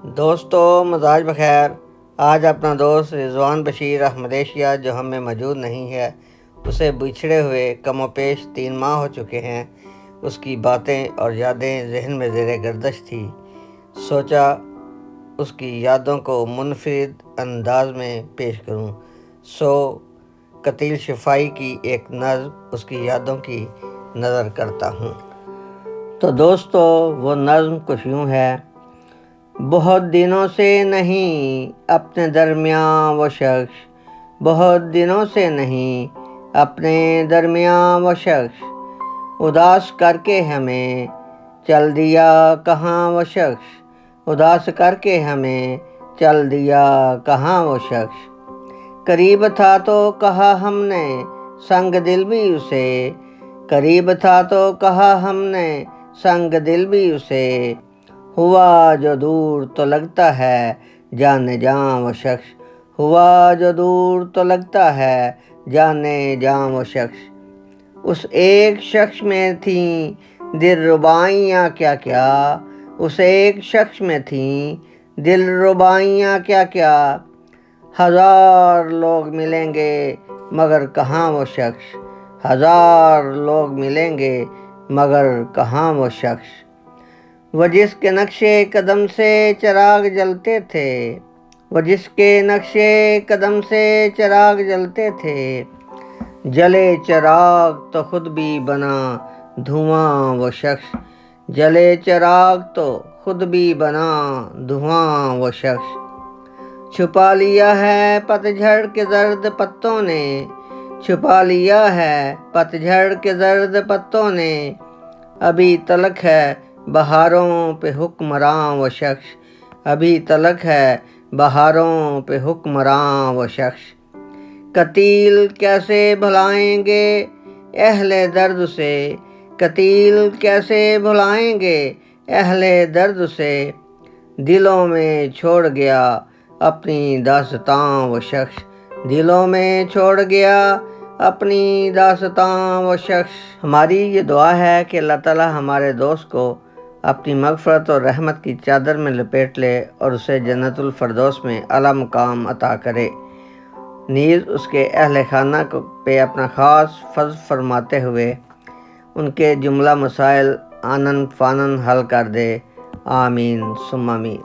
دوستو مزاج بخیر۔ آج اپنا دوست رضوان بشیر احمد ایشیا جو ہم میں موجود نہیں ہے، اسے بچھڑے ہوئے کم و بیش 3 ماہ ہو چکے ہیں۔ اس کی باتیں اور یادیں ذہن میں زیر گردش تھی۔ سوچا اس کی یادوں کو منفرد انداز میں پیش کروں، قتیل شفائی کی ایک نظم اس کی یادوں کی نظر کرتا ہوں۔ تو دوستو وہ نظم کچھ یوں ہے۔ بہت دنوں سے نہیں اپنے درمیان وہ شخص، بہت دنوں سے نہیں اپنے درمیان وہ شخص، اداس کر کے ہمیں چل دیا کہاں وہ شخص، اداس کر کے ہمیں چل دیا کہاں وہ شخص۔ قریب تھا تو کہا ہم نے سنگ دل بھی اسے، قریب تھا تو کہا ہم نے سنگ دل بھی اسے، ہوا جو دور تو لگتا ہے جانے جاں وہ شخص، ہوا جو دور تو لگتا ہے جانے جاں وہ شخص۔ اس ایک شخص میں تھیں دل ربائیاں کیا کیا، اس ایک شخص میں تھیں دل ربائیاں کیا کیا، ہزار لوگ ملیں گے مگر کہاں وہ شخص، ہزار لوگ ملیں گے مگر کہاں وہ شخص۔ وہ جس کے نقشے قدم سے چراغ جلتے تھے، وہ جس کے نقشے قدم سے چراغ جلتے تھے، جلے چراغ تو خود بھی بنا دھواں وہ شخص، جلے چراغ تو خود بھی بنا دھواں وہ شخص۔ چھپا لیا ہے پت جھڑ کے زرد پتوں نے، چھپا لیا ہے پت جھڑ کے زرد پتوں نے، ابھی تلک ہے بہاروں پہ حکمراں وہ شخص، ابھی تلک ہے بہاروں پہ حکمراں وہ شخص۔ قتیل کیسے بھلائیں گے اہل درد سے، قتیل کیسے بھلائیں گے اہل درد سے، دلوں میں چھوڑ گیا اپنی داستاں وہ شخص، دلوں میں چھوڑ گیا اپنی داستاں وہ شخص۔ ہماری یہ دعا ہے کہ اللہ تعالیٰ ہمارے دوست کو اپنی مغفرت اور رحمت کی چادر میں لپیٹ لے اور اسے جنت الفردوس میں اعلیٰ مقام عطا کرے، نیز اس کے اہل خانہ پہ اپنا خاص فضل فرماتے ہوئے ان کے جملہ مسائل آنن فانن حل کر دے، آمین ثم آمین۔